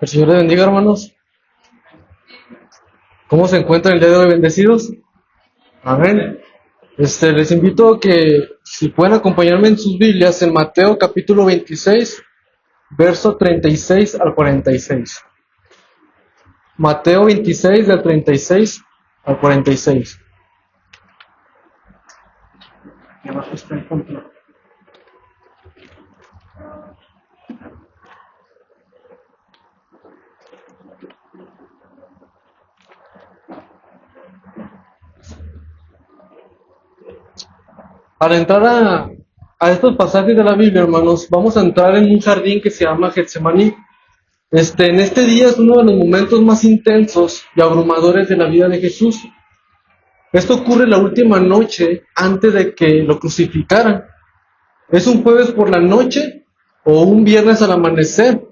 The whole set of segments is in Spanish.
El Señor les bendiga, hermanos. ¿Cómo se encuentran el día de hoy, bendecidos? Amén. Les invito a que, si pueden acompañarme en sus Biblias, en Mateo capítulo 26, verso 36 al 46. Mateo 26, del 36 al 46. Y abajo está el punto. Al entrar a estos pasajes de la Biblia, hermanos, vamos a entrar en un jardín que se llama Getsemaní. En este día es uno de los momentos más intensos y abrumadores de la vida de Jesús. Esto ocurre la última noche antes de que lo crucificaran. Es un jueves por la noche o un viernes al amanecer.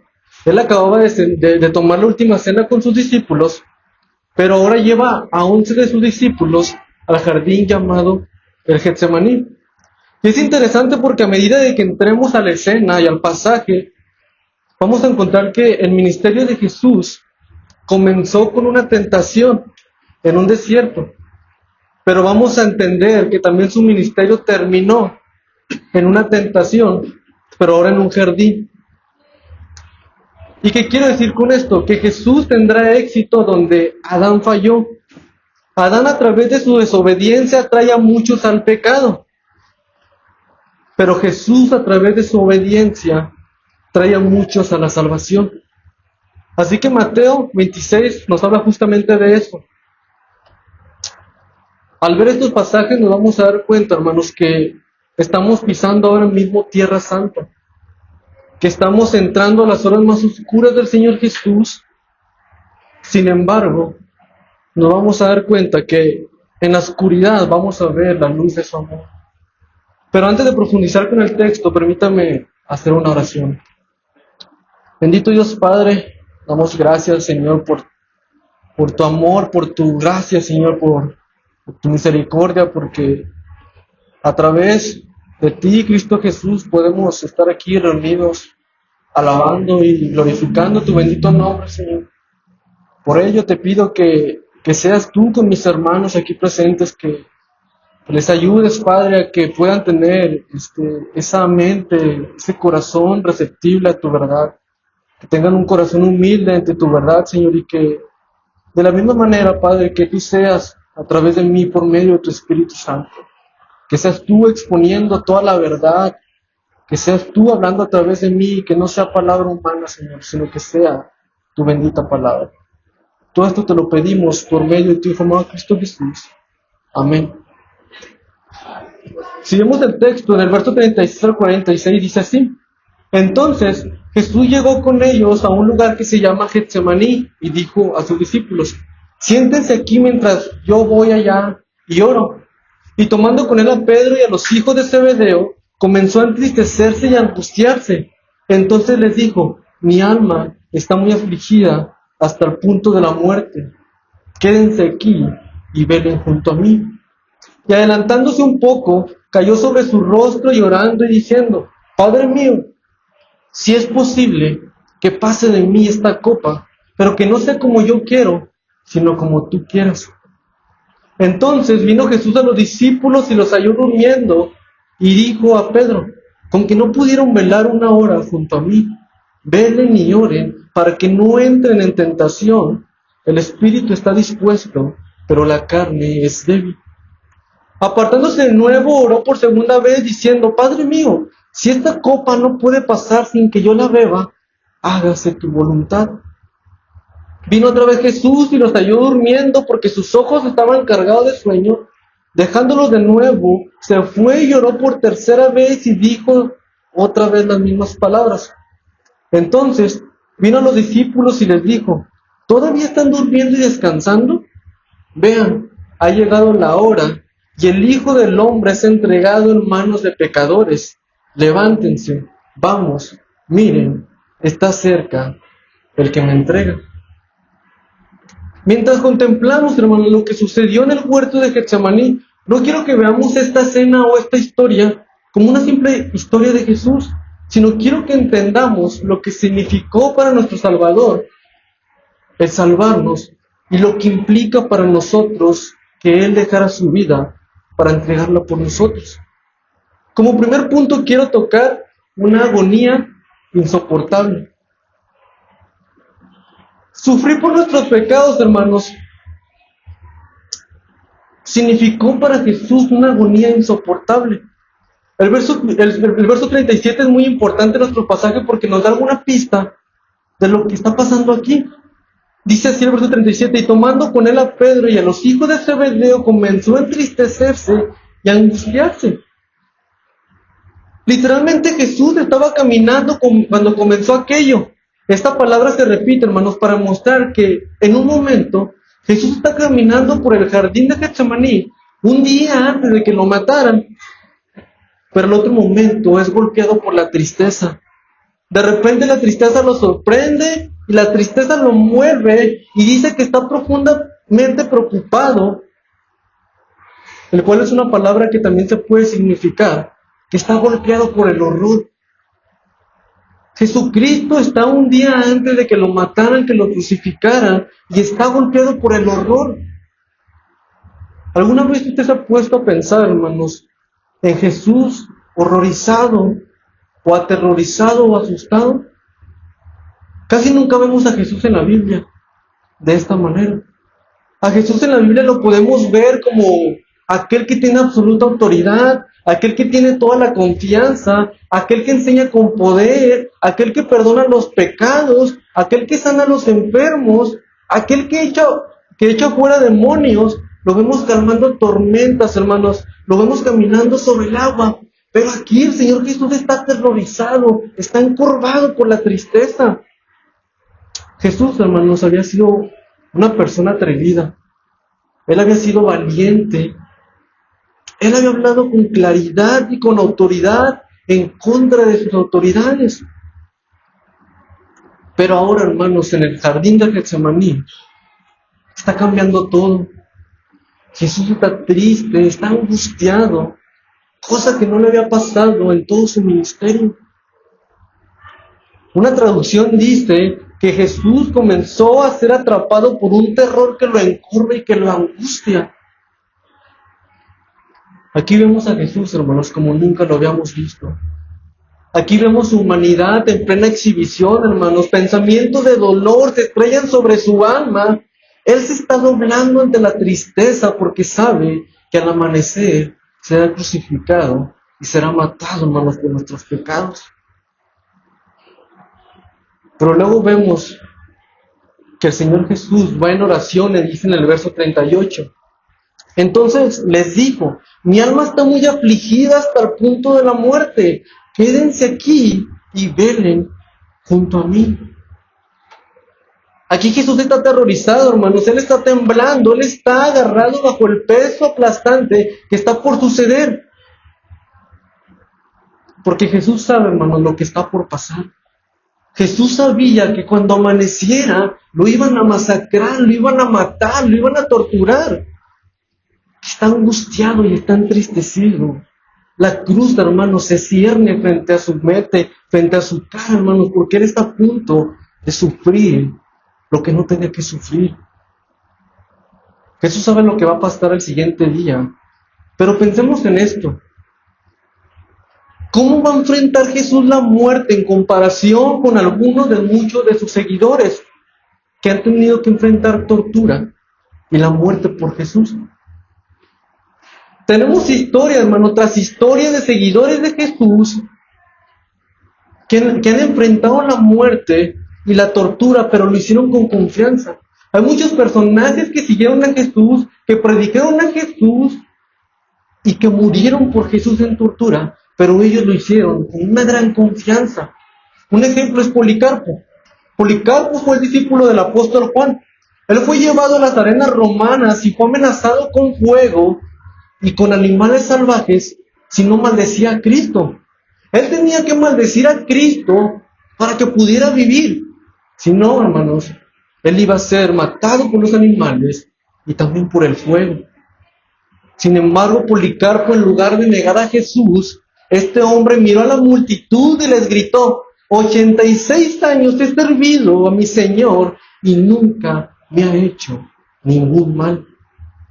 Él acababa de tomar la última cena con sus discípulos, pero ahora lleva a 11 de sus discípulos al jardín llamado el Getsemaní. Y es interesante porque a medida de que entremos a la escena y al pasaje, vamos a encontrar que el ministerio de Jesús comenzó con una tentación en un desierto, pero vamos a entender que también su ministerio terminó en una tentación, pero ahora en un jardín. ¿Y qué quiero decir con esto? Que Jesús tendrá éxito donde Adán falló. Adán, a través de su desobediencia, trae a muchos al pecado. Pero Jesús, a través de su obediencia, trae a muchos a la salvación. Así que Mateo 26 nos habla justamente de eso. Al ver estos pasajes nos vamos a dar cuenta, hermanos, que estamos pisando ahora mismo Tierra Santa, que estamos entrando a las horas más oscuras del Señor Jesús. Sin embargo, nos vamos a dar cuenta que en la oscuridad vamos a ver la luz de su amor. Pero antes de profundizar con el texto, permítame hacer una oración. Bendito Dios Padre, damos gracias, Señor, por tu amor, por tu gracia, Señor, por tu misericordia, porque a través de ti, Cristo Jesús, podemos estar aquí reunidos, alabando y glorificando tu bendito nombre, Señor. Por ello te pido que seas tú con mis hermanos aquí presentes, que les ayudes, Padre, a que puedan tener esa mente, ese corazón receptible a tu verdad, que tengan un corazón humilde ante tu verdad, Señor, y que de la misma manera, Padre, que tú seas a través de mí, por medio de tu Espíritu Santo, que seas tú exponiendo toda la verdad, que seas tú hablando a través de mí, que no sea palabra humana, Señor, sino que sea tu bendita palabra. Todo esto te lo pedimos por medio de tu Hijo amado Cristo Jesús. Amén. Si vemos el texto, en el verso 36 al 46, dice así: Entonces Jesús llegó con ellos a un lugar que se llama Getsemaní y dijo a sus discípulos: Siéntense aquí mientras yo voy allá y oro. Y tomando con él a Pedro y a los hijos de Zebedeo, comenzó a entristecerse y a angustiarse. Entonces les dijo: Mi alma está muy afligida hasta el punto de la muerte. Quédense aquí y velen junto a mí. Y adelantándose un poco, cayó sobre su rostro llorando y diciendo: Padre mío, si es posible, que pase de mí esta copa, pero que no sea como yo quiero, sino como tú quieras. Entonces vino Jesús a los discípulos y los halló durmiendo, y dijo a Pedro: Con que no pudieron velar una hora junto a mí, velen y oren, para que no entren en tentación. El espíritu está dispuesto, pero la carne es débil. Apartándose de nuevo, oró por segunda vez, diciendo: Padre mío, si esta copa no puede pasar sin que yo la beba, hágase tu voluntad. Vino otra vez Jesús y los halló durmiendo, porque sus ojos estaban cargados de sueño. Dejándolos de nuevo, se fue y oró por tercera vez y dijo otra vez las mismas palabras. Entonces vino a los discípulos y les dijo: ¿Todavía están durmiendo y descansando? Vean, ha llegado la hora, y el Hijo del Hombre es entregado en manos de pecadores. Levántense, vamos, miren, está cerca el que me entrega. Mientras contemplamos, hermanos, lo que sucedió en el huerto de Getsemaní, no quiero que veamos esta escena o esta historia como una simple historia de Jesús, sino quiero que entendamos lo que significó para nuestro Salvador el salvarnos y lo que implica para nosotros que Él dejara su vida para entregarla por nosotros. Como primer punto quiero tocar una agonía insoportable. Sufrir por nuestros pecados, hermanos, significó para Jesús una agonía insoportable. El verso 37 es muy importante en nuestro pasaje porque nos da alguna pista de lo que está pasando aquí. Dice así el verso 37, y tomando con él a Pedro y a los hijos de Zebedeo, comenzó a entristecerse y a angustiarse. Literalmente Jesús estaba caminando cuando comenzó aquello. Esta palabra se repite, hermanos, para mostrar que en un momento Jesús está caminando por el jardín de Getsemaní, un día antes de que lo mataran, pero en otro momento es golpeado por la tristeza. De repente la tristeza lo sorprende y la tristeza lo mueve y dice que está profundamente preocupado, el cual es una palabra que también se puede significar que está golpeado por el horror. Jesucristo está un día antes de que lo mataran, que lo crucificaran, y está golpeado por el horror. ¿Alguna vez usted se ha puesto a pensar, hermanos, en Jesús horrorizado o aterrorizado o asustado? Casi nunca vemos a Jesús en la Biblia de esta manera. A Jesús en la Biblia lo podemos ver como aquel que tiene absoluta autoridad, aquel que tiene toda la confianza, aquel que enseña con poder, aquel que perdona los pecados, aquel que sana a los enfermos, aquel que echa fuera demonios. Lo vemos calmando tormentas, hermanos, lo vemos caminando sobre el agua. Pero aquí el Señor Jesús está aterrorizado, está encorvado por la tristeza. Jesús, hermanos, había sido una persona atrevida. Él había sido valiente. Él había hablado con claridad y con autoridad en contra de sus autoridades. Pero ahora, hermanos, en el jardín de Getsemaní está cambiando todo. Jesús está triste, está angustiado, cosa que no le había pasado en todo su ministerio. Una traducción dice que Jesús comenzó a ser atrapado por un terror que lo encorva y que lo angustia. Aquí vemos a Jesús, hermanos, como nunca lo habíamos visto. Aquí vemos su humanidad en plena exhibición, hermanos. Pensamientos de dolor se estrellan sobre su alma. Él se está doblando ante la tristeza porque sabe que al amanecer será crucificado y será matado, hermanos, por nuestros pecados. Pero luego vemos que el Señor Jesús va en oración, le dice en el verso 38. Entonces les dijo, mi alma está muy afligida hasta el punto de la muerte. Quédense aquí y velen junto a mí. Aquí Jesús está aterrorizado, hermanos. Él está temblando, él está agarrado bajo el peso aplastante que está por suceder. Porque Jesús sabe, hermanos, lo que está por pasar. Jesús sabía que cuando amaneciera lo iban a masacrar, lo iban a matar, lo iban a torturar. Está angustiado y está entristecido. La cruz, hermanos, se cierne frente a su mente, frente a su cara, hermanos, porque él está a punto de sufrir lo que no tenía que sufrir. Jesús sabe lo que va a pasar el siguiente día. Pero pensemos en esto. ¿Cómo va a enfrentar Jesús la muerte en comparación con algunos de muchos de sus seguidores que han tenido que enfrentar tortura y la muerte por Jesús? Tenemos historias, hermano, tras historias de seguidores de Jesús que han enfrentado la muerte y la tortura, pero lo hicieron con confianza. Hay muchos personajes que siguieron a Jesús, que predicaron a Jesús y que murieron por Jesús en tortura, pero ellos lo hicieron con una gran confianza. Un ejemplo es Policarpo. Policarpo fue el discípulo del apóstol Juan. Él fue llevado a las arenas romanas y fue amenazado con fuego y con animales salvajes si no maldecía a Cristo. Él tenía que maldecir a Cristo para que pudiera vivir. Si no, hermanos, él iba a ser matado por los animales y también por el fuego. Sin embargo, Policarpo, en lugar de negar a Jesús, este hombre miró a la multitud y les gritó: 86 años he servido a mi Señor y nunca me ha hecho ningún mal.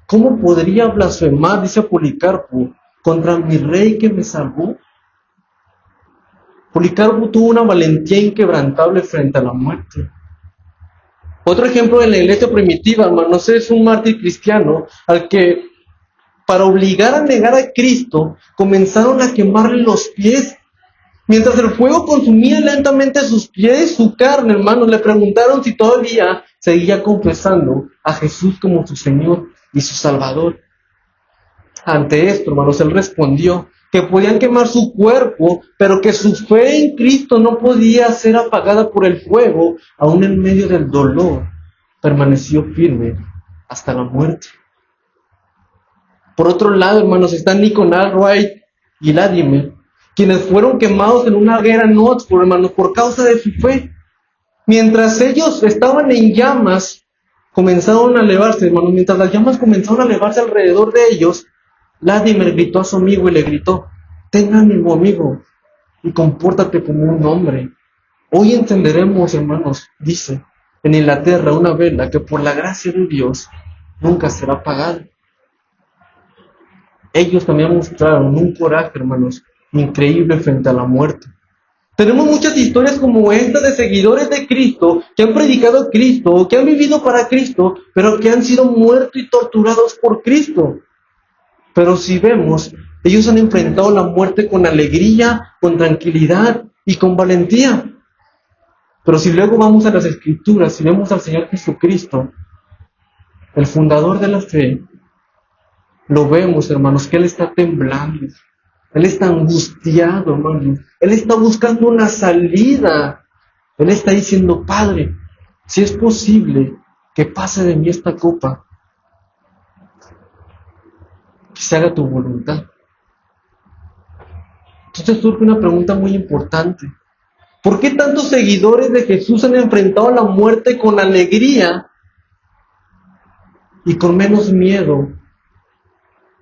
¿Cómo podría blasfemar, dice Policarpo, contra mi rey que me salvó? Policarpo tuvo una valentía inquebrantable frente a la muerte. Otro ejemplo de la iglesia primitiva, hermanos, es un mártir cristiano al que, para obligar a negar a Cristo, comenzaron a quemarle los pies. Mientras el fuego consumía lentamente sus pies y su carne, hermanos, le preguntaron si todavía seguía confesando a Jesús como su Señor y su Salvador. Ante esto, hermanos, él respondió que podían quemar su cuerpo, pero que su fe en Cristo no podía ser apagada por el fuego, aún en medio del dolor. Permaneció firme hasta la muerte. Por otro lado, hermanos, están Nicolás Wright y Latimer, quienes fueron quemados en una hoguera en Oxford, hermanos, por causa de su fe. Mientras ellos estaban en llamas, comenzaron a elevarse, hermanos, mientras las llamas comenzaron a elevarse alrededor de ellos, Latimer gritó a su amigo y le gritó: ten ánimo, amigo, y compórtate como un hombre. Hoy encenderemos, hermanos, dice, en Inglaterra una vela que por la gracia de Dios nunca será apagada. Ellos también mostraron un coraje, hermanos, increíble frente a la muerte. Tenemos muchas historias como esta de seguidores de Cristo que han predicado a Cristo, que han vivido para Cristo, pero que han sido muertos y torturados por Cristo. Pero si vemos, ellos han enfrentado la muerte con alegría, con tranquilidad y con valentía. Pero si luego vamos a las Escrituras y vemos al Señor Jesucristo, el fundador de la fe, lo vemos, hermanos, que Él está temblando. Él está angustiado, hermanos. Él está buscando una salida. Él está diciendo: Padre, si es posible que pase de mí esta copa, que se haga tu voluntad. Entonces surge una pregunta muy importante. ¿Por qué tantos seguidores de Jesús han enfrentado la muerte con alegría y con menos miedo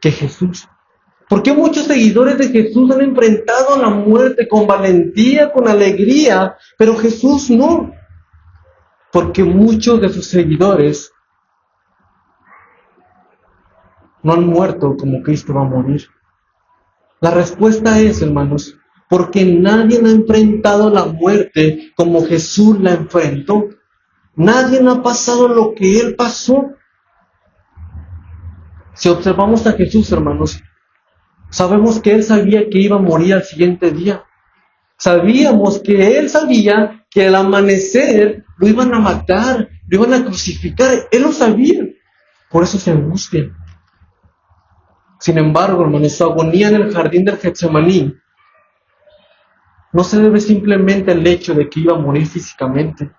que Jesús? ¿Por qué muchos seguidores de Jesús han enfrentado la muerte con valentía, con alegría, pero Jesús no? Porque muchos de sus seguidores no han muerto como Cristo va a morir. La respuesta es, hermanos, porque nadie ha enfrentado la muerte como Jesús la enfrentó. Nadie ha pasado lo que Él pasó. Si observamos a Jesús, hermanos, sabemos que Él sabía que iba a morir al siguiente día. Sabíamos que Él sabía que al amanecer lo iban a matar, lo iban a crucificar. Él lo sabía. Por eso se angustia. Sin embargo, hermanos, su agonía en el jardín del Getsemaní no se debe simplemente al hecho de que iba a morir físicamente.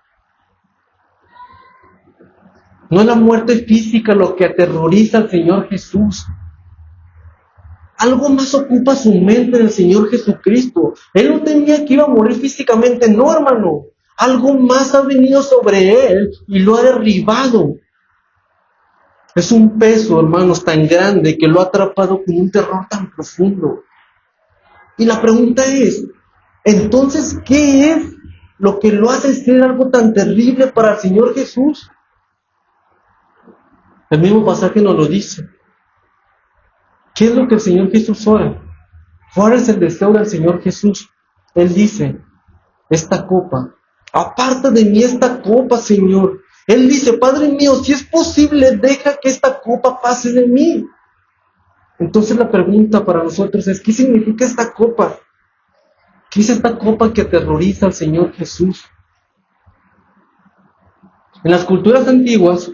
No es la muerte física lo que aterroriza al Señor Jesús. Algo más ocupa su mente del Señor Jesucristo. Él no temía que iba a morir físicamente, no, hermano. Algo más ha venido sobre Él y lo ha derribado. Es un peso, hermanos, tan grande que lo ha atrapado con un terror tan profundo. Y la pregunta es, entonces, ¿qué es lo que lo hace ser algo tan terrible para el Señor Jesús? El mismo pasaje nos lo dice. ¿Qué es lo que el Señor Jesús ora? ¿Cuál es el deseo del Señor Jesús? Él dice: esta copa, aparta de mí esta copa, Señor. Él dice: Padre mío, si es posible, deja que esta copa pase de mí. Entonces la pregunta para nosotros es: ¿qué significa esta copa? ¿Qué es esta copa que aterroriza al Señor Jesús? En las culturas antiguas,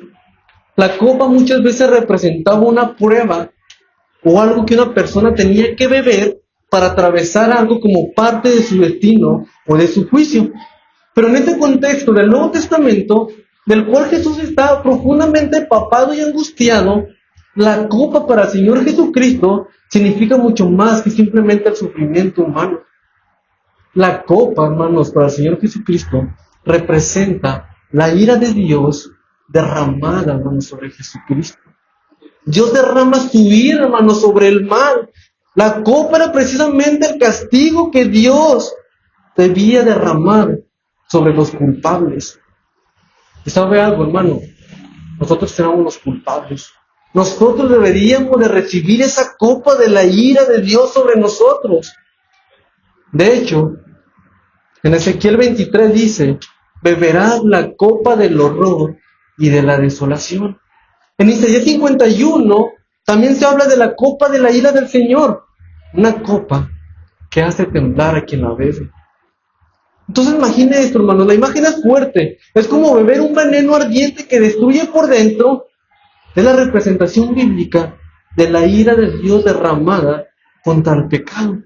la copa muchas veces representaba una prueba o algo que una persona tenía que beber para atravesar algo como parte de su destino o de su juicio. Pero en este contexto del Nuevo Testamento, del cual Jesús está profundamente empapado y angustiado, la copa para el Señor Jesucristo significa mucho más que simplemente el sufrimiento humano. La copa, hermanos, para el Señor Jesucristo representa la ira de Dios derramada, hermanos, sobre Jesucristo. Dios derrama su ira, hermanos, sobre el mal. La copa era precisamente el castigo que Dios debía derramar sobre los culpables. ¿Y sabe algo, hermano? Nosotros éramos los culpables. Nosotros deberíamos de recibir esa copa de la ira de Dios sobre nosotros. De hecho, en Ezequiel 23 dice, beberás la copa del horror y de la desolación. En Isaías 51 también se habla de la copa de la ira del Señor. Una copa que hace temblar a quien la bebe. Entonces imagine esto, hermanos, la imagen es fuerte. Es como beber un veneno ardiente que destruye por dentro. Es la representación bíblica de la ira de Dios derramada contra el pecado.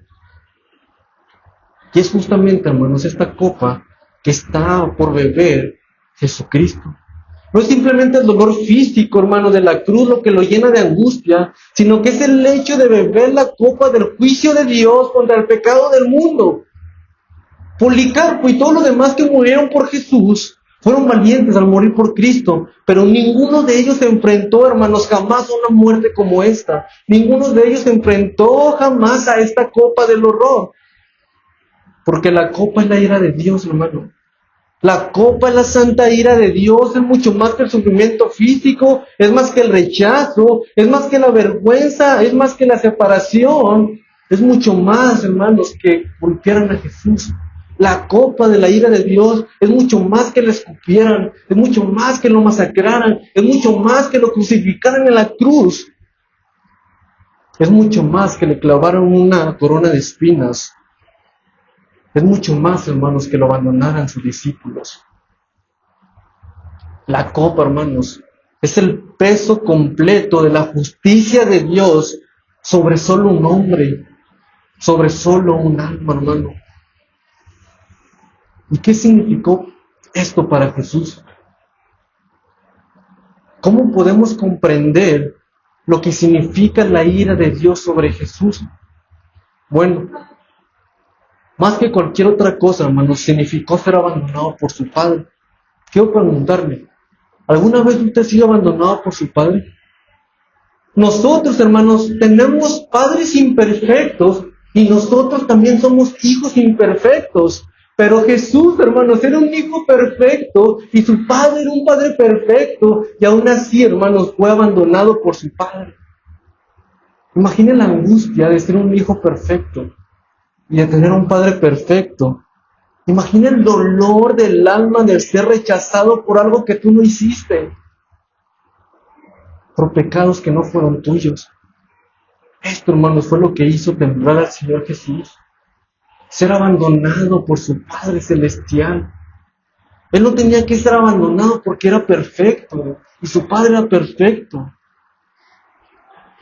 Y es justamente, hermanos, esta copa que está por beber Jesucristo. No es simplemente el dolor físico, hermano, de la cruz lo que lo llena de angustia, sino que es el hecho de beber la copa del juicio de Dios contra el pecado del mundo. Policarpo y todos los demás que murieron por Jesús fueron valientes al morir por Cristo, pero ninguno de ellos se enfrentó, hermanos, jamás a una muerte como esta. Ninguno de ellos se enfrentó jamás a esta copa del horror. Porque la copa es la ira de Dios, hermano. La copa es la santa ira de Dios, es mucho más que el sufrimiento físico, es más que el rechazo, es más que la vergüenza, es más que la separación, es mucho más, hermanos, que golpearan a Jesús. La copa de la ira de Dios es mucho más que le escupieran, es mucho más que lo masacraran, es mucho más que lo crucificaran en la cruz. Es mucho más que le clavaran una corona de espinas. Es mucho más, hermanos, que lo abandonaran sus discípulos. La copa, hermanos, es el peso completo de la justicia de Dios sobre solo un hombre, sobre solo un alma, hermano. ¿Y qué significó esto para Jesús? ¿Cómo podemos comprender lo que significa la ira de Dios sobre Jesús? Bueno, más que cualquier otra cosa, hermanos, significó ser abandonado por su Padre. Quiero preguntarle, ¿alguna vez usted ha sido abandonado por su Padre? Nosotros, hermanos, tenemos padres imperfectos y nosotros también somos hijos imperfectos. Pero Jesús, hermanos, era un hijo perfecto y su Padre era un Padre perfecto y aún así, hermanos, fue abandonado por su Padre. Imaginen la angustia de ser un hijo perfecto y de tener un Padre perfecto. Imagina el dolor del alma de ser rechazado por algo que tú no hiciste, por pecados que no fueron tuyos. Esto, hermanos, fue lo que hizo temblar al Señor Jesús. Ser abandonado por su Padre Celestial. Él no tenía que ser abandonado porque era perfecto y su Padre era perfecto.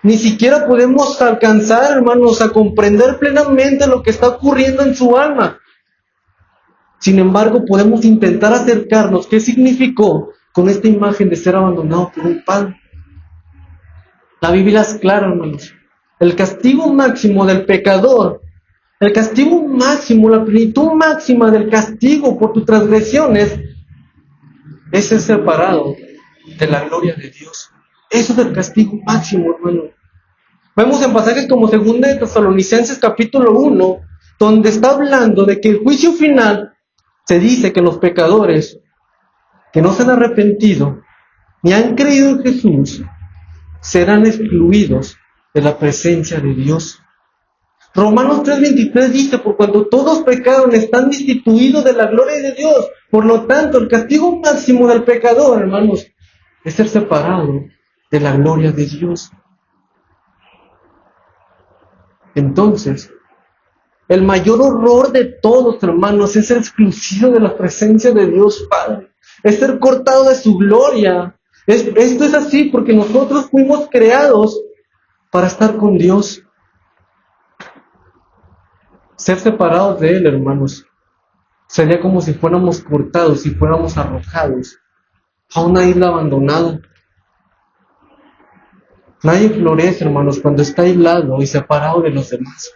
Ni siquiera podemos alcanzar, hermanos, a comprender plenamente lo que está ocurriendo en su alma. Sin embargo, podemos intentar acercarnos qué significó con esta imagen de ser abandonado por un padre. La Biblia es clara, hermanos. El castigo máximo del pecador, el castigo máximo, la plenitud máxima del castigo por tus transgresiones es ser separado de la gloria de Dios. Eso es el castigo máximo, hermano. Vemos en pasajes como 2 de Tesalonicenses capítulo 1, donde está hablando de que el juicio final se dice que los pecadores que no se han arrepentido ni han creído en Jesús serán excluidos de la presencia de Dios. Romanos 3:23 dice, por cuanto todos pecaron, están destituidos de la gloria de Dios. Por lo tanto, el castigo máximo del pecador, hermanos, es ser separado de la gloria de Dios. Entonces, el mayor horror de todos, hermanos, es ser excluido de la presencia de Dios Padre. Es ser cortado de su gloria. Esto es así porque nosotros fuimos creados para estar con Dios. Ser separados de Él, hermanos, sería como si fuéramos cortados y fuéramos arrojados a una isla abandonada. Nadie florece, hermanos, cuando está aislado y separado de los demás.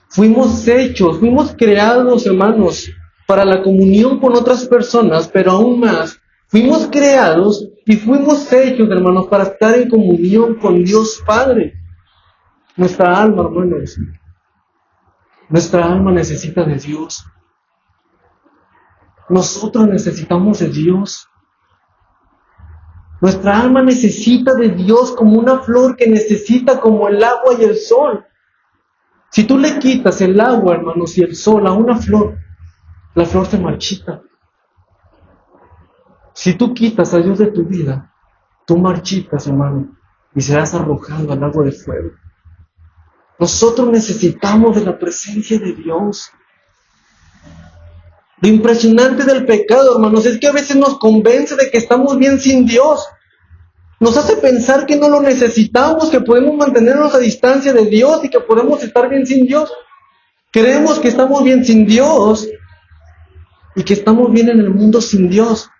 Fuimos hechos, fuimos creados, hermanos, para la comunión con otras personas, pero aún más, fuimos creados y fuimos hechos, hermanos, para estar en comunión con Dios Padre. Nuestra alma, hermanos, nuestra alma necesita de Dios. Nosotros necesitamos de Dios. Nuestra alma necesita de Dios como una flor que necesita como el agua y el sol. Si tú le quitas el agua, hermanos, y el sol a una flor, la flor se marchita. Si tú quitas a Dios de tu vida, tú marchitas, hermano, y serás arrojado al agua de fuego. Nosotros necesitamos de la presencia de Dios. Lo impresionante del pecado, hermanos, es que a veces nos convence de que estamos bien sin Dios. Nos hace pensar que no lo necesitamos, que podemos mantenernos a distancia de Dios y que podemos estar bien sin Dios. Creemos que estamos bien sin Dios y que estamos bien en el mundo sin Dios.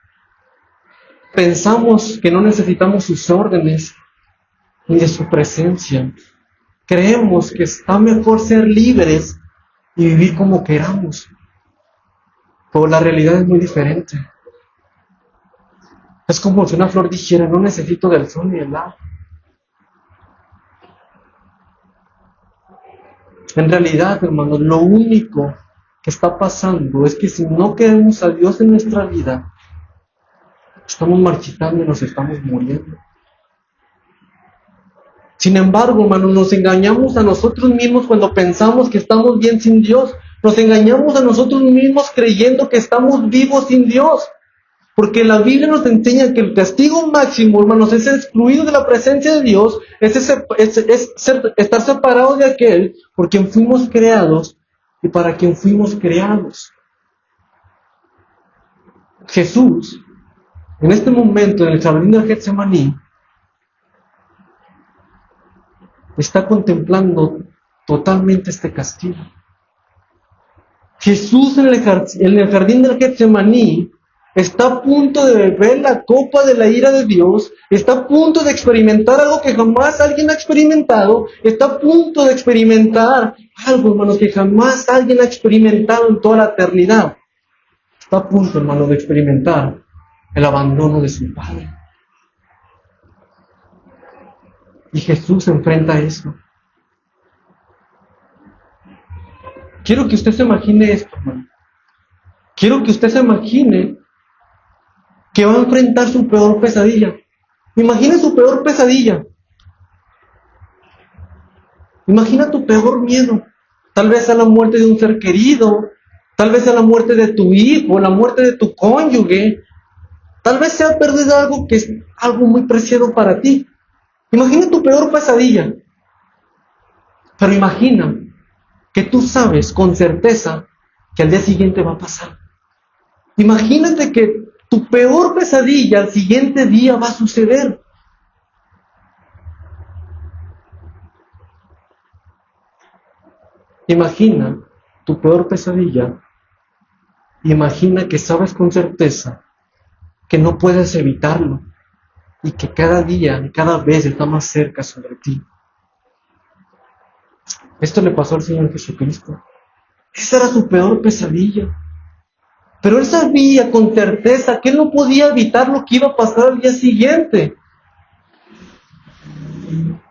Pensamos que no necesitamos sus órdenes ni de su presencia. Creemos que está mejor ser libres y vivir como queramos. Pero la realidad es muy diferente. Es como si una flor dijera, no necesito del sol ni del agua. En realidad, hermanos, lo único que está pasando es que si no queremos a Dios en nuestra vida, estamos marchitando y nos estamos muriendo. Sin embargo, hermanos, nos engañamos a nosotros mismos cuando pensamos que estamos bien sin Dios. Nos engañamos a nosotros mismos creyendo que estamos vivos sin Dios. Porque la Biblia nos enseña que el castigo máximo, hermanos, es ser excluido de la presencia de Dios, es estar separados de aquel por quien fuimos creados y para quien fuimos creados. Jesús, en este momento, en el jardín de Getsemaní, está contemplando totalmente este castigo. Jesús en el jardín del Getsemaní está a punto de beber la copa de la ira de Dios, está a punto de experimentar algo que jamás alguien ha experimentado, está a punto de experimentar algo, hermanos, que jamás alguien ha experimentado en toda la eternidad. Está a punto, hermanos, de experimentar el abandono de su Padre. Y Jesús enfrenta eso. Quiero que usted se imagine esto, hermano. Quiero que usted se imagine que va a enfrentar su peor pesadilla. Imagina su peor pesadilla. Imagina tu peor miedo. Tal vez a la muerte de un ser querido, tal vez a la muerte de tu hijo, la muerte de tu cónyuge. Tal vez sea perder algo que es algo muy preciado para ti. Imagina tu peor pesadilla. Pero imagina que tú sabes con certeza que al día siguiente va a pasar. Imagínate que tu peor pesadilla al siguiente día va a suceder. Imagina tu peor pesadilla. Imagina que sabes con certeza que no puedes evitarlo y que cada día, cada vez está más cerca sobre ti. Esto le pasó al Señor Jesucristo. Esa era su peor pesadilla. Pero él sabía con certeza que él no podía evitar lo que iba a pasar al día siguiente.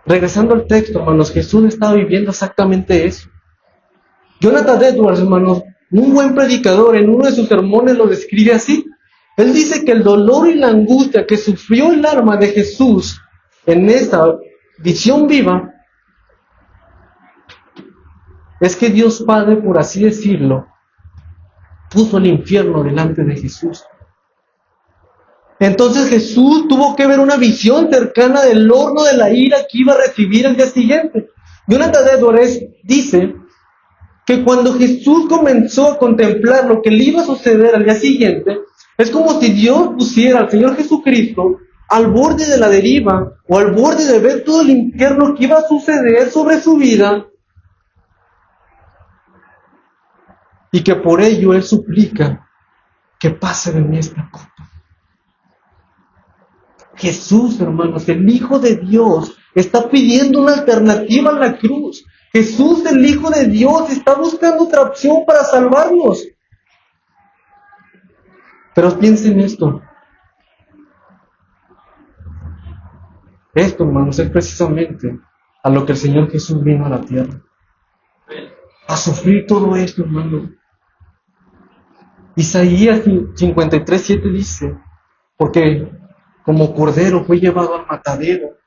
Regresando al texto, hermanos, Jesús estaba viviendo exactamente eso. Jonathan Edwards, hermanos, un buen predicador, en uno de sus sermones lo describe así. Él dice que el dolor y la angustia que sufrió el alma de Jesús en esa visión viva es que Dios Padre, por así decirlo, puso el infierno delante de Jesús. Entonces Jesús tuvo que ver una visión cercana del horno de la ira que iba a recibir el día siguiente. Jonathan Edwards dice que cuando Jesús comenzó a contemplar lo que le iba a suceder al día siguiente, es como si Dios pusiera al Señor Jesucristo al borde de la deriva o al borde de ver todo el infierno que iba a suceder sobre su vida, y que por ello Él suplica que pase de mí esta copa. Jesús, hermanos, el Hijo de Dios, está pidiendo una alternativa a la cruz. Jesús, el Hijo de Dios, está buscando otra opción para salvarnos. Pero piensen esto. Esto, hermanos, es precisamente a lo que el Señor Jesús vino a la tierra. A sufrir todo esto, hermano. Isaías 53:7 dice, porque como cordero fue llevado al matadero.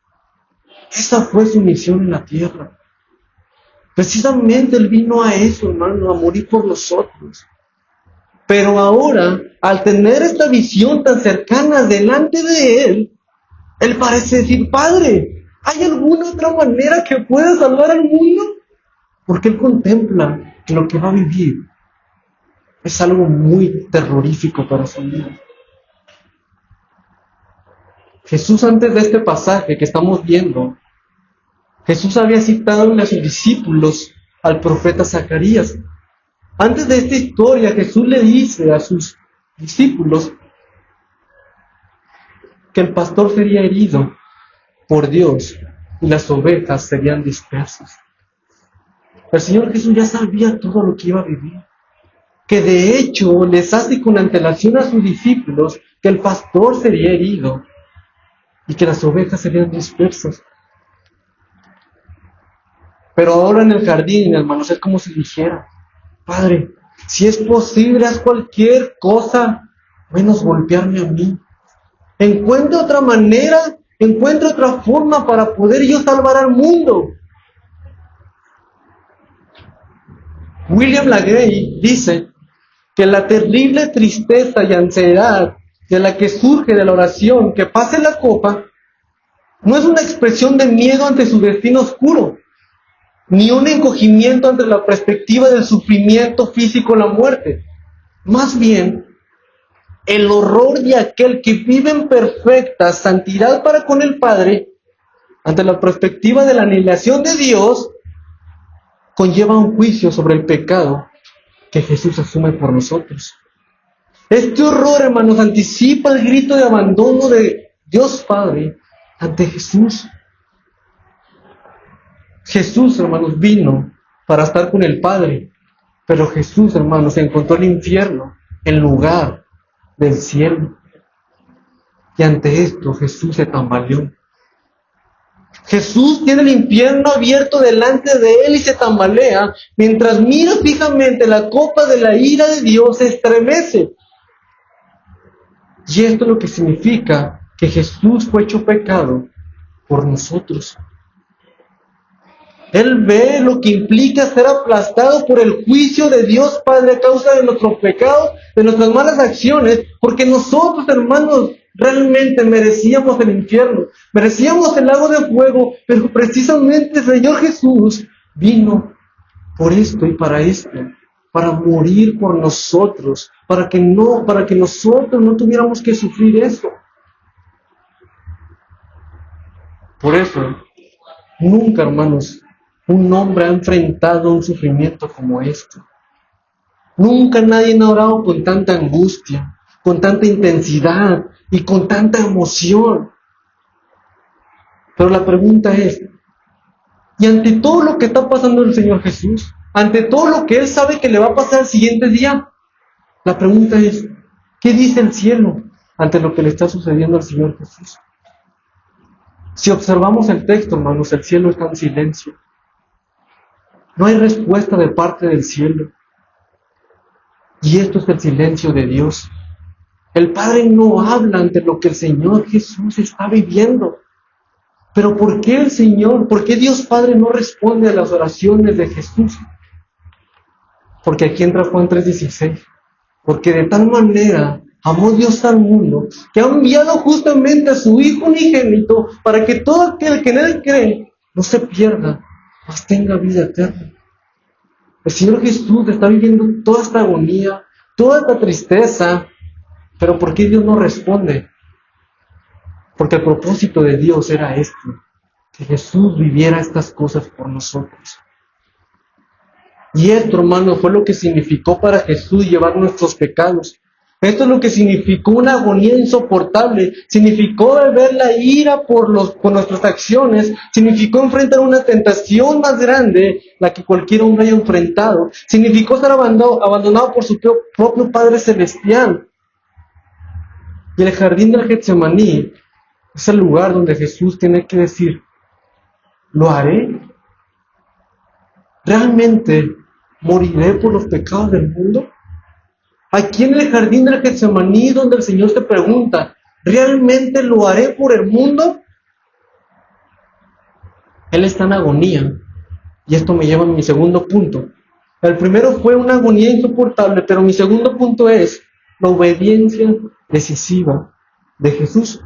Esa fue su misión en la tierra. Precisamente Él vino a eso, hermano, a morir por nosotros. Pero ahora, al tener esta visión tan cercana delante de Él parece decir: Padre, ¿hay alguna otra manera que pueda salvar al mundo? Porque Él contempla que lo que va a vivir es algo muy terrorífico para su vida. Jesús, antes de este pasaje que estamos viendo, Jesús había citado a sus discípulos al profeta Zacarías. Antes de esta historia, Jesús le dice a sus discípulos que el pastor sería herido por Dios y las ovejas serían dispersas. El Señor Jesús ya sabía todo lo que iba a vivir, que de hecho les hace con antelación a sus discípulos que el pastor sería herido y que las ovejas serían dispersas. Pero ahora en el jardín, hermanos, es como si dijera: Padre, si es posible, haz cualquier cosa menos golpearme a mí. Encuentra otra manera, encuentra otra forma para poder yo salvar al mundo. William Lagrange dice que la terrible tristeza y ansiedad de la que surge de la oración que pase la copa no es una expresión de miedo ante su destino oscuro, ni un encogimiento ante la perspectiva del sufrimiento físico en la muerte. Más bien, el horror de aquel que vive en perfecta santidad para con el Padre, ante la perspectiva de la aniquilación de Dios, conlleva un juicio sobre el pecado que Jesús asume por nosotros. Este horror, hermanos, anticipa el grito de abandono de Dios Padre ante Jesús. Jesús, hermanos, vino para estar con el Padre, pero Jesús, hermanos, encontró el infierno en lugar del cielo. Y ante esto Jesús se tambaleó. Jesús tiene el infierno abierto delante de Él y se tambalea. Mientras mira fijamente la copa de la ira de Dios, se estremece. Y esto es lo que significa que Jesús fue hecho pecado por nosotros. Él ve lo que implica ser aplastado por el juicio de Dios Padre a causa de nuestros pecados, de nuestras malas acciones, porque nosotros, hermanos, realmente merecíamos el infierno, merecíamos el lago de fuego, pero precisamente el Señor Jesús vino por esto y para esto, para morir por nosotros, para que nosotros no tuviéramos que sufrir eso. Por eso, nunca, hermanos, un hombre ha enfrentado un sufrimiento como este. Nunca nadie ha orado con tanta angustia, con tanta intensidad y con tanta emoción. Pero la pregunta es, y ante todo lo que está pasando el Señor Jesús, ante todo lo que Él sabe que le va a pasar el siguiente día, la pregunta es, ¿qué dice el cielo ante lo que le está sucediendo al Señor Jesús? Si observamos el texto, hermanos, el cielo está en silencio. No hay respuesta de parte del cielo. Y esto es el silencio de Dios. El Padre no habla ante lo que el Señor Jesús está viviendo. Pero ¿por qué por qué Dios Padre no responde a las oraciones de Jesús? Porque aquí entra Juan 3:16. Porque de tal manera amó Dios al mundo, que ha enviado justamente a su Hijo unigénito, para que todo aquel que en Él cree no se pierda, mas tenga vida eterna. El Señor Jesús está viviendo toda esta agonía, toda esta tristeza, pero ¿por qué Dios no responde? Porque el propósito de Dios era esto, que Jesús viviera estas cosas por nosotros. Y esto, hermano, fue lo que significó para Jesús llevar nuestros pecados. Esto es lo que significó una agonía insoportable, significó ver la ira por nuestras acciones, significó enfrentar una tentación más grande, la que cualquier hombre haya enfrentado, significó ser abandonado por su propio Padre Celestial. Y el jardín del Getsemaní es el lugar donde Jesús tiene que decir, ¿lo haré? ¿Realmente moriré por los pecados del mundo? Aquí en el jardín del Getsemaní, donde el Señor te pregunta, ¿Realmente lo haré por el mundo? Él está en agonía. Y esto me lleva a mi segundo punto. El primero fue una agonía insoportable, pero mi segundo punto es la obediencia decisiva de Jesús.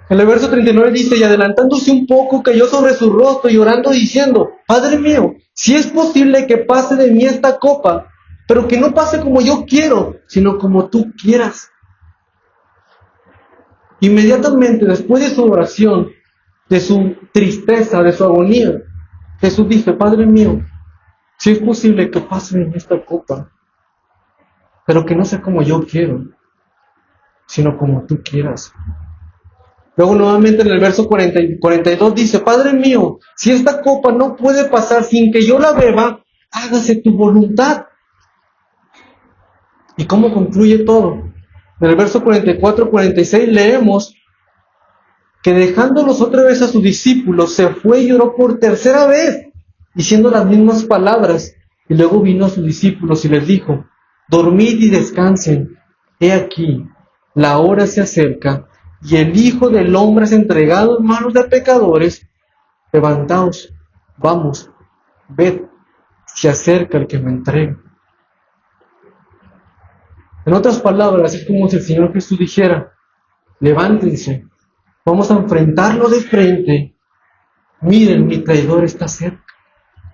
En el verso 39 dice, y adelantándose un poco, cayó sobre su rostro y orando diciendo, Padre mío, si es posible que pase de mí esta copa, pero que no pase como yo quiero, sino como tú quieras. Inmediatamente después de su oración, de su tristeza, de su agonía, Jesús dice, Padre mío, si es posible que pase de mí esta copa, pero que no sea como yo quiero, sino como tú quieras. Luego nuevamente en el verso 42 dice, Padre mío, si esta copa no puede pasar sin que yo la beba, hágase tu voluntad. ¿Y cómo concluye todo? En el verso 44-46 leemos que dejándolos otra vez a sus discípulos, se fue y oró por tercera vez, diciendo las mismas palabras. Y luego vino a sus discípulos y les dijo, dormid y descansen. He aquí, la hora se acerca, y el Hijo del Hombre es entregado en manos de pecadores. Levantaos, vamos, ved, se acerca el que me entrega. En otras palabras, es como si el Señor Jesús dijera, levántense, vamos a enfrentarlo de frente. Miren, mi traidor está cerca.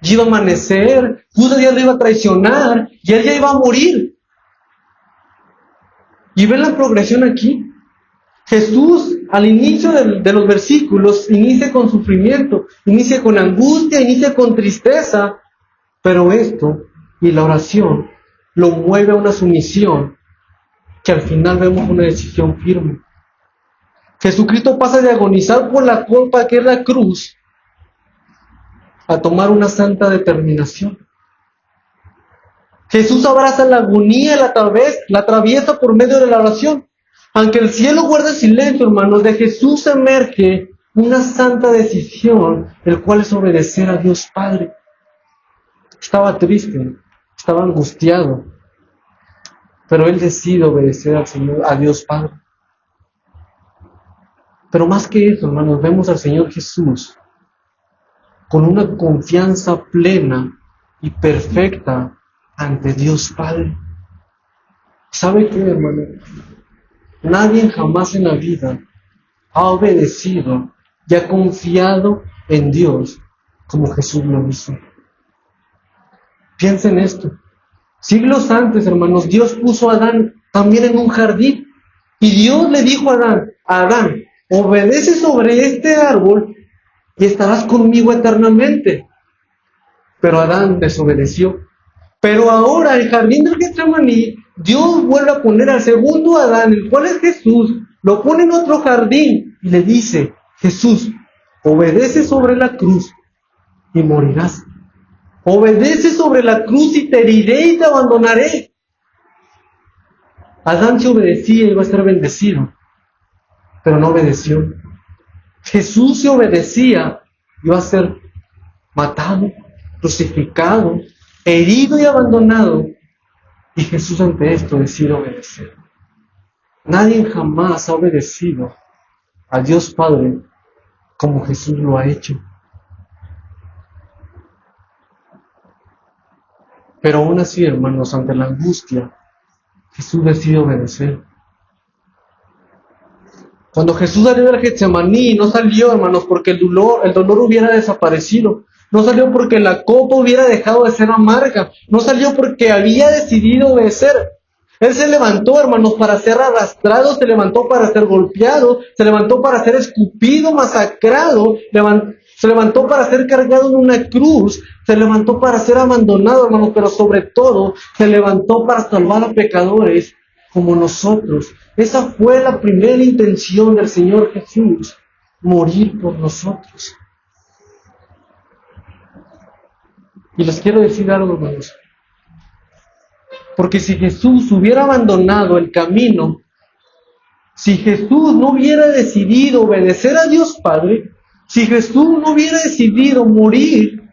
Ya iba a amanecer, Judas ya lo iba a traicionar, y él ya iba a morir. Y ven la progresión aquí. Jesús, al inicio de los versículos, inicia con sufrimiento, inicia con angustia, inicia con tristeza, pero esto y la oración lo mueve a una sumisión que al final vemos una decisión firme. Jesucristo pasa de agonizar por la culpa que es la cruz a tomar una santa determinación. Jesús abraza la agonía, la atraviesa por medio de la oración. Aunque el cielo guarda silencio, hermanos, de Jesús emerge una santa decisión, el cual es obedecer a Dios Padre. Estaba triste, estaba angustiado, pero él decide obedecer al Señor, a Dios Padre. Pero más que eso, hermanos, vemos al Señor Jesús con una confianza plena y perfecta ante Dios Padre. ¿Sabe qué, hermano? Nadie jamás en la vida ha obedecido y ha confiado en Dios como Jesús lo hizo. Piensen esto. Siglos antes, hermanos, Dios puso a Adán también en un jardín. Y Dios le dijo a Adán, obedece sobre este árbol y estarás conmigo eternamente. Pero Adán desobedeció. Pero ahora, el jardín del Getsemaní, Dios vuelve a poner al segundo Adán, el cual es Jesús, lo pone en otro jardín y le dice, Jesús, obedece sobre la cruz y morirás. Obedece sobre la cruz y te heriré y te abandonaré. Adán se obedecía y iba a ser bendecido, pero no obedeció. Jesús se obedecía y iba a ser matado, crucificado, herido y abandonado. Y Jesús ante esto decide obedecer. Nadie jamás ha obedecido a Dios Padre como Jesús lo ha hecho. Pero aún así, hermanos, ante la angustia, Jesús decide obedecer. Cuando Jesús salió del Getsemaní, no salió, hermanos, porque el dolor hubiera desaparecido. No salió porque la copa hubiera dejado de ser amarga. No salió porque había decidido obedecer. Él se levantó, hermanos, para ser arrastrado, se levantó para ser golpeado, se levantó para ser escupido, masacrado, se levantó para ser cargado en una cruz, se levantó para ser abandonado, hermanos, pero sobre todo se levantó para salvar a pecadores como nosotros. Esa fue la primera intención del Señor Jesús, morir por nosotros. Y les quiero decir algo, hermanos. Porque si Jesús hubiera abandonado el camino, si Jesús no hubiera decidido obedecer a Dios Padre, si Jesús no hubiera decidido morir,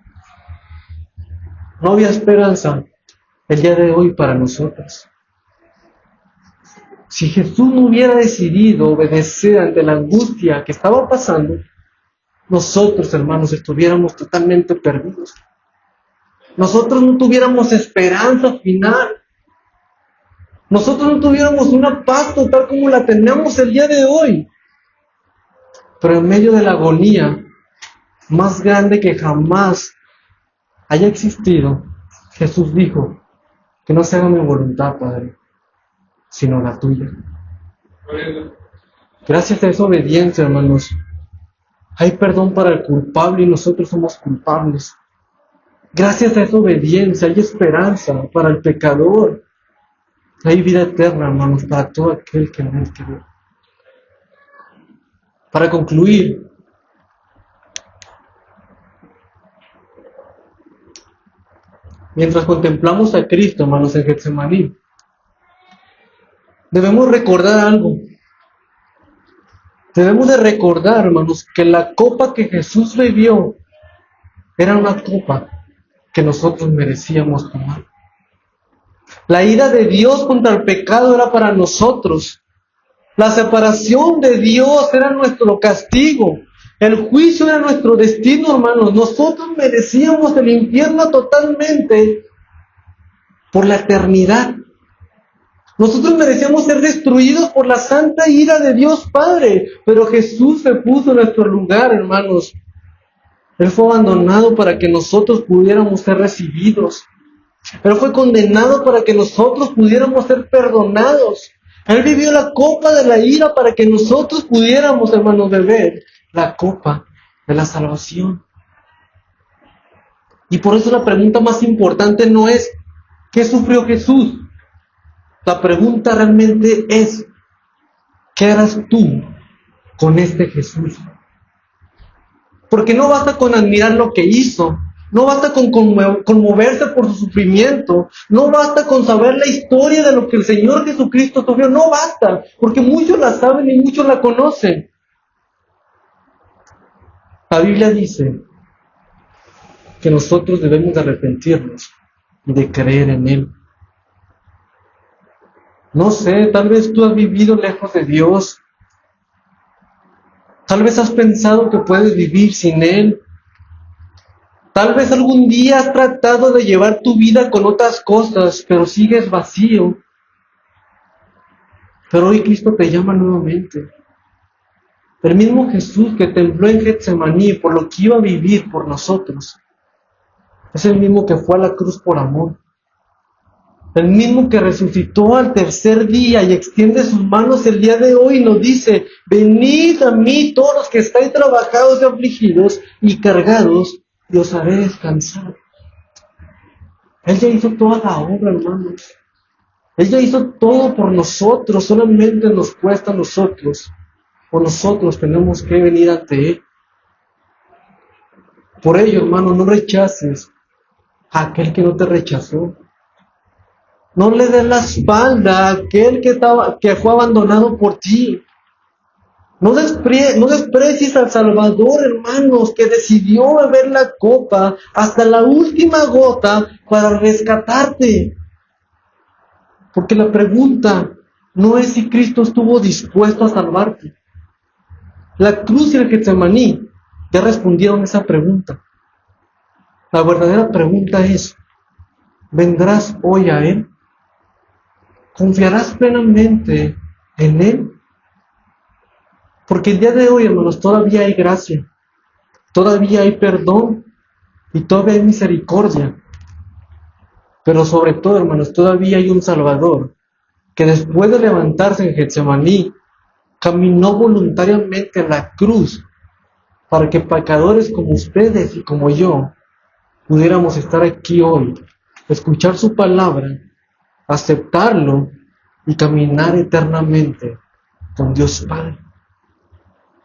no había esperanza el día de hoy para nosotros. Si Jesús no hubiera decidido obedecer ante la angustia que estaba pasando, nosotros, hermanos, estuviéramos totalmente perdidos. Nosotros no tuviéramos esperanza final. Nosotros no tuviéramos una paz total como la tenemos el día de hoy. Pero en medio de la agonía más grande que jamás haya existido, Jesús dijo, que no se haga mi voluntad, Padre, sino la tuya. Gracias a esa obediencia, hermanos, hay perdón para el culpable y nosotros somos culpables. Gracias a esa obediencia hay esperanza para el pecador. Hay vida eterna, hermanos, para todo aquel que en él cree. Para concluir, mientras contemplamos a Cristo, hermanos, en Getsemaní, debemos recordar algo. Debemos de recordar, hermanos, que la copa que Jesús bebió era una copa que nosotros merecíamos tomar. La ira de Dios contra el pecado era para nosotros. La separación de Dios era nuestro castigo. El juicio era nuestro destino, hermanos. Nosotros merecíamos el infierno totalmente por la eternidad. Nosotros merecíamos ser destruidos por la santa ira de Dios Padre. Pero Jesús se puso en nuestro lugar, hermanos. Él fue abandonado para que nosotros pudiéramos ser recibidos. Él fue condenado para que nosotros pudiéramos ser perdonados. Él vivió la copa de la ira para que nosotros pudiéramos, hermanos, beber la copa de la salvación. Y por eso la pregunta más importante no es ¿qué sufrió Jesús? La pregunta realmente es ¿qué harás tú con este Jesús? Porque no basta con admirar lo que hizo, no basta con conmoverse por su sufrimiento, no basta con saber la historia de lo que el Señor Jesucristo sufrió, no basta, porque muchos la saben y muchos la conocen. La Biblia dice que nosotros debemos de arrepentirnos y de creer en Él. No sé, tal vez tú has vivido lejos de Dios. Tal vez has pensado que puedes vivir sin Él. Tal vez algún día has tratado de llevar tu vida con otras cosas, pero sigues vacío. Pero hoy Cristo te llama nuevamente. El mismo Jesús que tembló en Getsemaní por lo que iba a vivir por nosotros, es el mismo que fue a la cruz por amor. El mismo que resucitó al tercer día y extiende sus manos el día de hoy y nos dice, venid a mí todos los que estáis trabajados y afligidos y cargados, y os haré descansar. Él ya hizo toda la obra, hermanos. Él ya hizo todo por nosotros, solamente nos cuesta a nosotros, o nosotros tenemos que venir ante Él. Por ello, hermano, no rechaces a aquel que no te rechazó. No le des la espalda a aquel que fue abandonado por ti. No desprecies al Salvador, hermanos, que decidió beber la copa hasta la última gota para rescatarte. Porque la pregunta no es si Cristo estuvo dispuesto a salvarte. La cruz y el Getsemaní ya respondieron esa pregunta. La verdadera pregunta es, ¿vendrás hoy a Él? ¿Confiarás plenamente en Él? Porque el día de hoy, hermanos, todavía hay gracia, todavía hay perdón y todavía hay misericordia. Pero sobre todo, hermanos, todavía hay un Salvador que después de levantarse en Getsemaní, caminó voluntariamente en la cruz para que pecadores como ustedes y como yo pudiéramos estar aquí hoy, escuchar su palabra, aceptarlo y caminar eternamente con Dios Padre.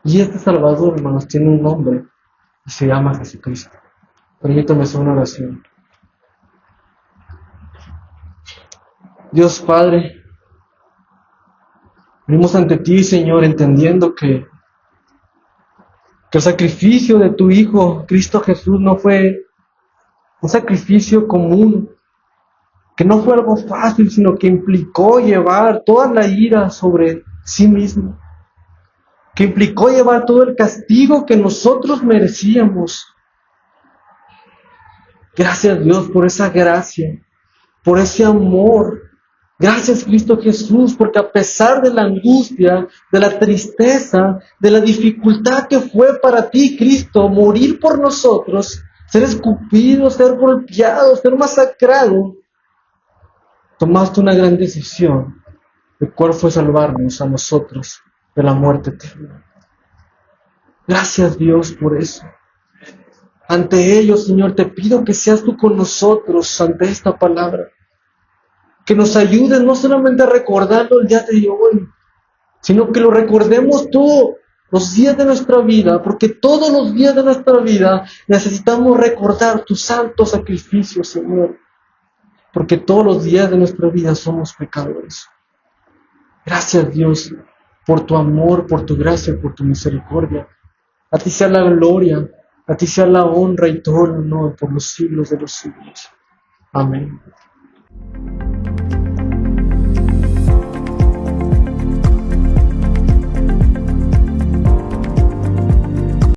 Y este Salvador, hermanos, tiene un nombre y se llama Jesucristo. Permítame hacer una oración. Dios Padre, venimos ante ti, Señor, entendiendo que el sacrificio de tu Hijo, Cristo Jesús, no fue un sacrificio común, que no fue algo fácil, sino que implicó llevar toda la ira sobre sí mismo, que implicó llevar todo el castigo que nosotros merecíamos. Gracias, Dios, por esa gracia, por ese amor. Gracias, Cristo Jesús, porque a pesar de la angustia, de la tristeza, de la dificultad que fue para ti, Cristo, morir por nosotros, ser escupido, ser golpeado, ser masacrado, tomaste una gran decisión, el cual fue salvarnos a nosotros de la muerte eterna. Gracias, Dios, por eso. Ante ello, Señor, te pido que seas tú con nosotros ante esta palabra. Que nos ayudes no solamente a recordarlo el día de hoy, sino que lo recordemos todos los días de nuestra vida, porque todos los días de nuestra vida necesitamos recordar tu santo sacrificio, Señor, porque todos los días de nuestra vida somos pecadores. Gracias, Dios, por tu amor, por tu gracia, por tu misericordia. A ti sea la gloria, a ti sea la honra y todo el honor por los siglos de los siglos. Amén.